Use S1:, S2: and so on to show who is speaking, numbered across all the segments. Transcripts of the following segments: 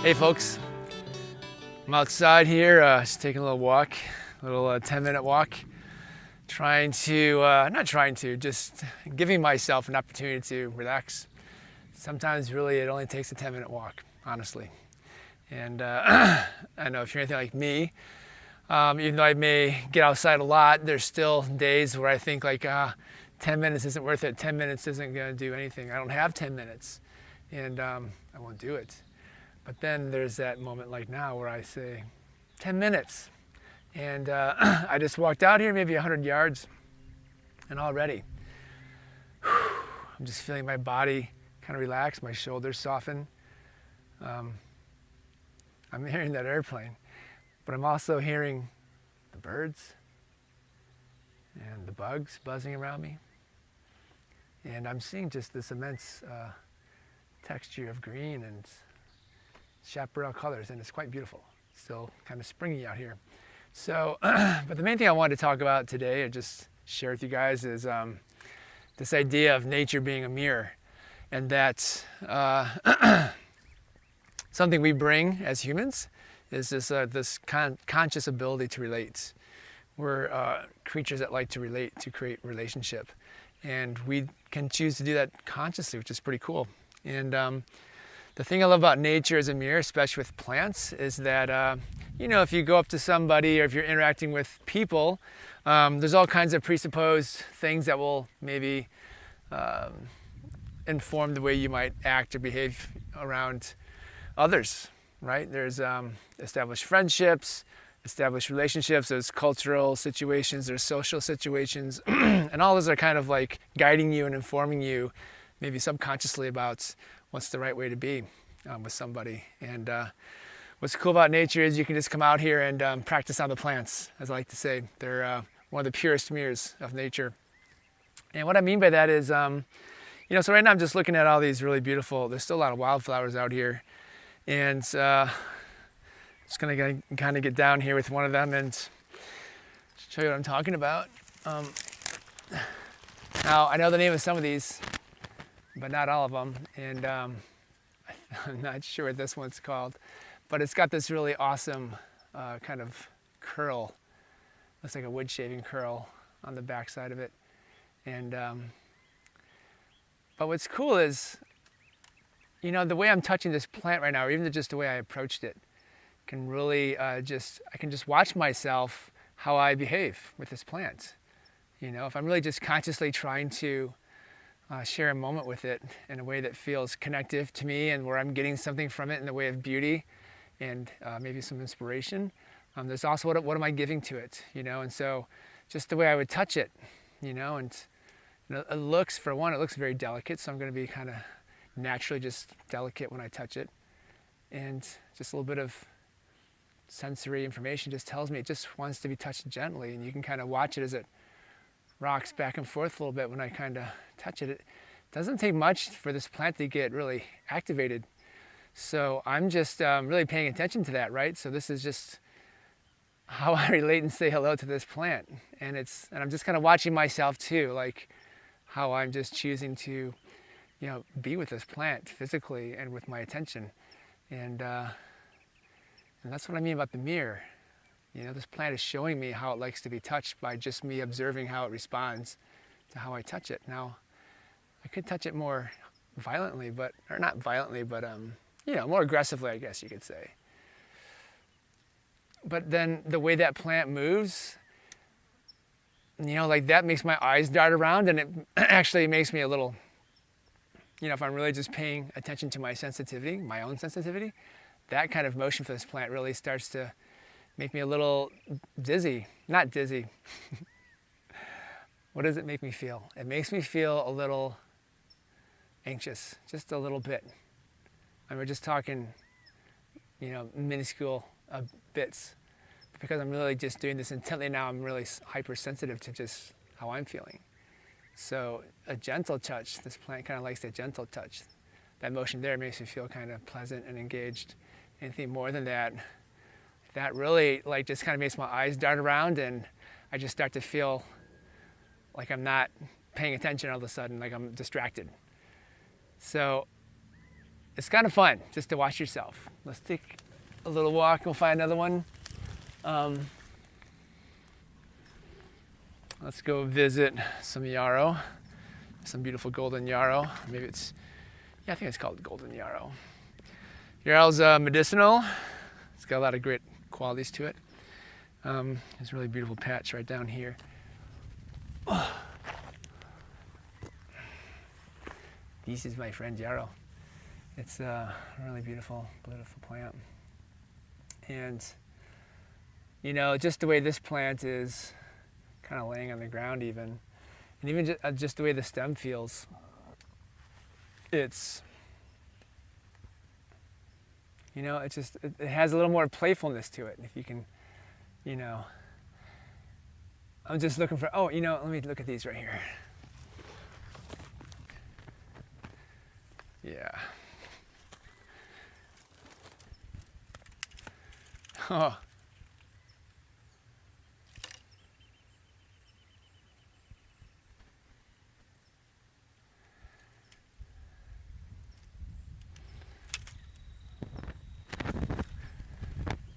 S1: Hey folks, I'm outside here, just taking a little walk, a little 10-minute walk, just giving myself an opportunity to relax. Sometimes really it only takes a 10-minute walk, honestly. And I know if you're anything like me, even though I may get outside a lot, there's still days where I think like, 10 minutes isn't worth it, 10 minutes isn't gonna do anything. I don't have 10 minutes, and I won't do it. But then there's that moment like now where I say 10 minutes. And I just walked out here maybe 100 yards, and already I'm just feeling my body kind of relax, my shoulders soften. I'm hearing that airplane, but I'm also hearing the birds and the bugs buzzing around me. And I'm seeing just this immense texture of green and chaparral colors, and it's quite beautiful. Still kind of springy out here. So, but the main thing I wanted to talk about today, or just share with you guys, is this idea of nature being a mirror, and that something we bring as humans is this conscious ability to relate. We're creatures that like to relate, to create relationship, and we can choose to do that consciously, which is pretty cool. And the thing I love about nature as a mirror, especially with plants, is that, if you go up to somebody or if you're interacting with people, there's all kinds of presupposed things that will maybe inform the way you might act or behave around others, right? There's established friendships, established relationships, there's cultural situations, there's social situations, and all those are kind of like guiding you and informing you, maybe subconsciously, about what's the right way to be with somebody. And what's cool about nature is you can just come out here and practice on the plants, as I like to say. They're one of the purest mirrors of nature. And what I mean by that is, so right now I'm just looking at all these really beautiful, there's still a lot of wildflowers out here. And just gonna kind of get down here with one of them and show you what I'm talking about. Now, I know the name of some of these, but not all of them, and I'm not sure what this one's called, but it's got this really awesome kind of curl. Looks like a wood shaving curl on the back side of it. And but what's cool is, the way I'm touching this plant right now, or even just the way I approached it, can really I can just watch myself how I behave with this plant. If I'm really just consciously trying to share a moment with it in a way that feels connective to me, and where I'm getting something from it in the way of beauty and maybe some inspiration. There's also what am I giving to it, and so just the way I would touch it, and it looks very delicate, so I'm going to be kind of naturally just delicate when I touch it, and just a little bit of sensory information just tells me it just wants to be touched gently, and you can kind of watch it as it rocks back and forth a little bit when I kind of touch it. It doesn't take much for this plant to get really activated. So I'm just really paying attention to that, right? So this is just how I relate and say hello to this plant. And I'm just kind of watching myself too, like how I'm just choosing to, be with this plant physically and with my attention. And that's what I mean about the mirror. This plant is showing me how it likes to be touched by just me observing how it responds to how I touch it. Now, I could touch it more violently, or not violently, but more aggressively, I guess you could say. But then the way that plant moves, like that makes my eyes dart around, and it actually makes me a little, if I'm really just paying attention to my sensitivity, my own sensitivity, that kind of motion for this plant really starts to make me a little dizzy. Not dizzy. What does it make me feel? It makes me feel a little anxious, just a little bit. And we're just talking, minuscule bits. Because I'm really just doing this intently now, I'm really hypersensitive to just how I'm feeling. So a gentle touch, this plant kind of likes a gentle touch. That motion there makes me feel kind of pleasant and engaged. Anything more than that, that really just kind of makes my eyes dart around, and I just start to feel like I'm not paying attention all of a sudden, like I'm distracted. So it's kind of fun just to watch yourself. Let's take a little walk. We'll find another one. Let's go visit some yarrow, some beautiful golden yarrow. Maybe it's, yeah, I think it's called golden yarrow. Yarrow's medicinal. It's got a lot of great qualities to it. There's a really beautiful patch right down here. Oh. This is my friend yarrow. It's a really beautiful, beautiful plant. And, you know, just the way this plant is kind of laying on the ground even, and even just the way the stem feels, it's, you know, it has a little more playfulness to it. If you can, you know, I'm just looking for, oh, you know, let me look at these right here. Yeah. Oh.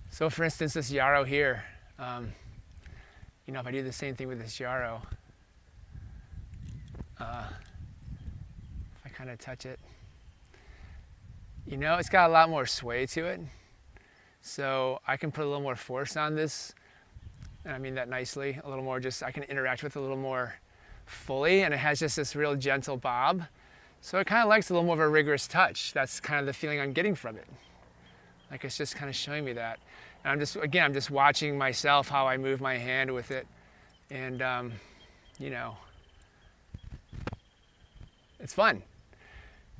S1: So for instance, this yarrow here, you know, if I do the same thing with this yarrow, if I kind of touch it, you know, it's got a lot more sway to it. So I can put a little more force on this, and I mean that nicely, a little more just, I can interact with it a little more fully, and it has just this real gentle bob. So it kind of likes a little more of a rigorous touch. That's kind of the feeling I'm getting from it. Like it's just kind of showing me that. And I'm just watching myself, how I move my hand with it. And, you know, it's fun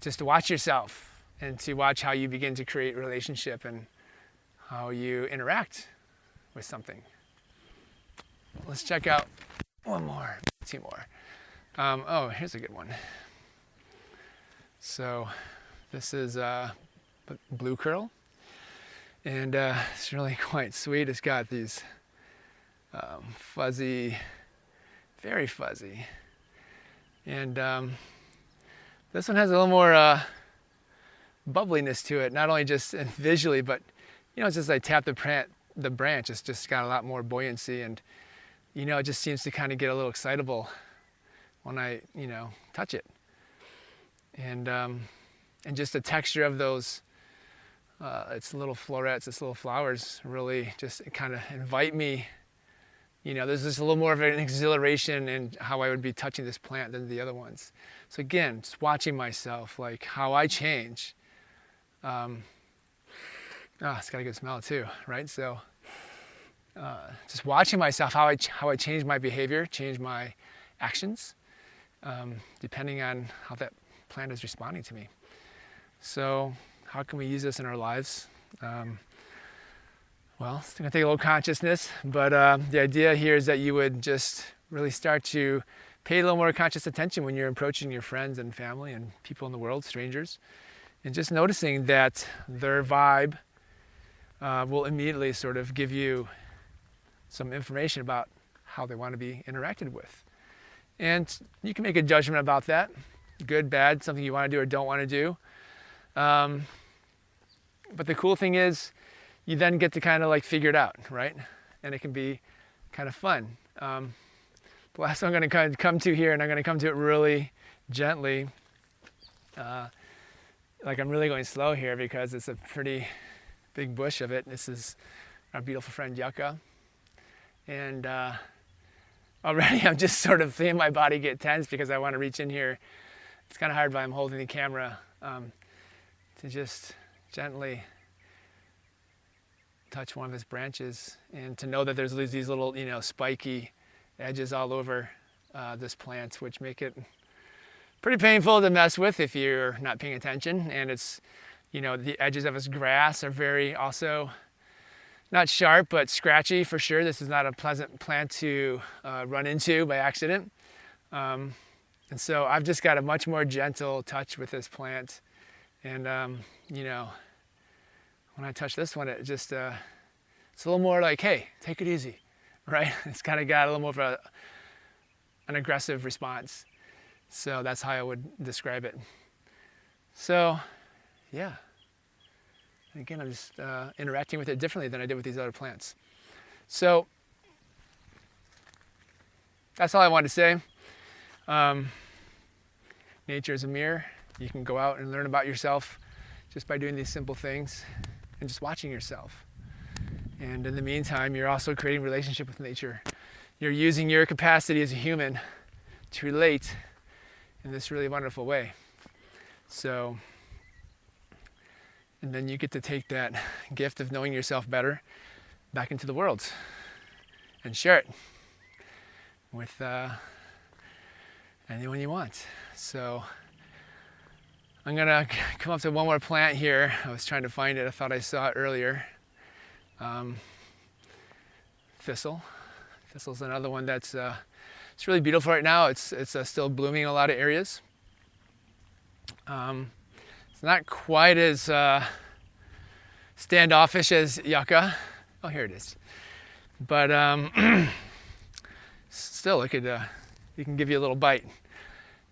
S1: just to watch yourself and to watch how you begin to create relationship and how you interact with something. Let's check out one more, two more. Oh, here's a good one. So this is blue curl. And it's really quite sweet. It's got these fuzzy, very fuzzy. And this one has a little more bubbliness to it, not only just visually, but you know, it's just I tap the branch, it's just got a lot more buoyancy, and you know, it just seems to kind of get a little excitable when I, you know, touch it. And just the texture of those, its little florets, its little flowers really just kind of invite me. You know, there's just a little more of an exhilaration in how I would be touching this plant than the other ones. So again, just watching myself, like how I change. It's got a good smell too, right? So just watching myself, how I change my behavior, change my actions, depending on how that plant is responding to me. So how can we use this in our lives? Well, it's going to take a little consciousness, but the idea here is that you would just really start to pay a little more conscious attention when you're approaching your friends and family and people in the world, strangers, and just noticing that their vibe will immediately sort of give you some information about how they want to be interacted with. And you can make a judgment about that, good, bad, something you want to do or don't want to do. But the cool thing is, you then get to kind of like figure it out, right? And it can be kind of fun. The last one I'm going to kind of come to here, and I'm going to come to it really gently. Like I'm really going slow here because it's a pretty big bush of it. This is our beautiful friend Yucca. And already I'm just sort of feeling my body get tense because I want to reach in here. It's kind of hard while I'm holding the camera to just gently touch one of his branches, and to know that there's these little, you know, spiky edges all over this plant, which make it pretty painful to mess with if you're not paying attention. And it's, you know, the edges of his grass are very also not sharp, but scratchy for sure. This is not a pleasant plant to run into by accident. And so I've just got a much more gentle touch with this plant. And, you know, when I touch this one, it just, it's a little more like, hey, take it easy, right? It's kind of got a little more of an aggressive response. So that's how I would describe it. So, yeah. And again, I'm just interacting with it differently than I did with these other plants. So that's all I wanted to say. Nature is a mirror. You can go out and learn about yourself just by doing these simple things and just watching yourself. And in the meantime, you're also creating a relationship with nature. You're using your capacity as a human to relate in this really wonderful way. So, and then you get to take that gift of knowing yourself better back into the world and share it with anyone you want. So I'm gonna come up to one more plant here. I was trying to find it. I thought I saw it earlier. Thistle. Thistle's another one that's it's really beautiful right now. It's still blooming in a lot of areas. It's not quite as standoffish as yucca. Oh, here it is. But still, it could can give you a little bite.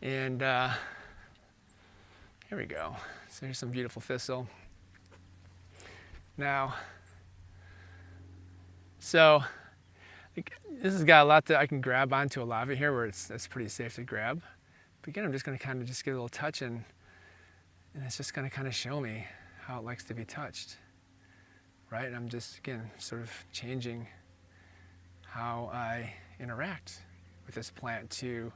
S1: And here we go. So here's some beautiful thistle. Now, so this has got a lot that I can grab onto a lot of it here, where it's pretty safe to grab. But again, I'm just going to kind of just give a little touch, and it's just going to kind of show me how it likes to be touched, right? And I'm just, again, sort of changing how I interact with this plant to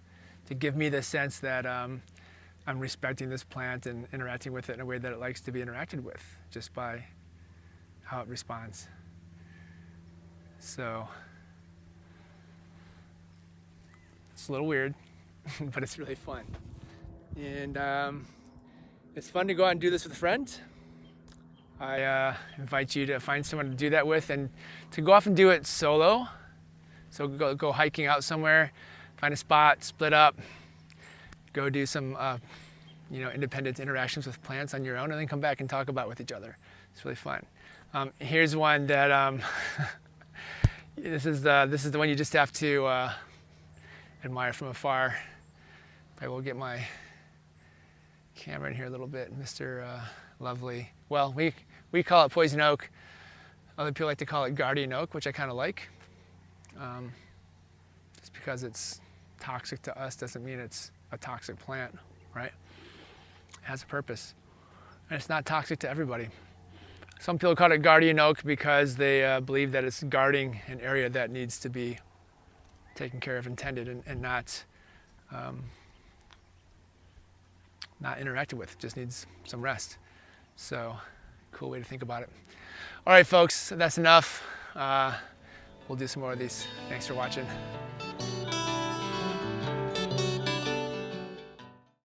S1: give me the sense that I'm respecting this plant and interacting with it in a way that it likes to be interacted with, just by how it responds. So it's a little weird, but it's really fun. And it's fun to go out and do this with a friend. I invite you to find someone to do that with, and to go off and do it solo. So go hiking out somewhere, find a spot, split up, go do some independent interactions with plants on your own, and then come back and talk about it with each other. It's really fun. Here's one that this is the one you just have to admire from afar. I will get my camera in here a little bit, Mr. Lovely. Well, we call it poison oak. Other people like to call it guardian oak, which I kind of like. Just because it's toxic to us doesn't mean it's a toxic plant, right? It has a purpose, and it's not toxic to everybody. Some people call it guardian oak because they believe that it's guarding an area that needs to be taken care of and tended, and not interacted with. Just needs some rest. So, cool way to think about it. All right, folks, that's enough. We'll do some more of these. Thanks for watching.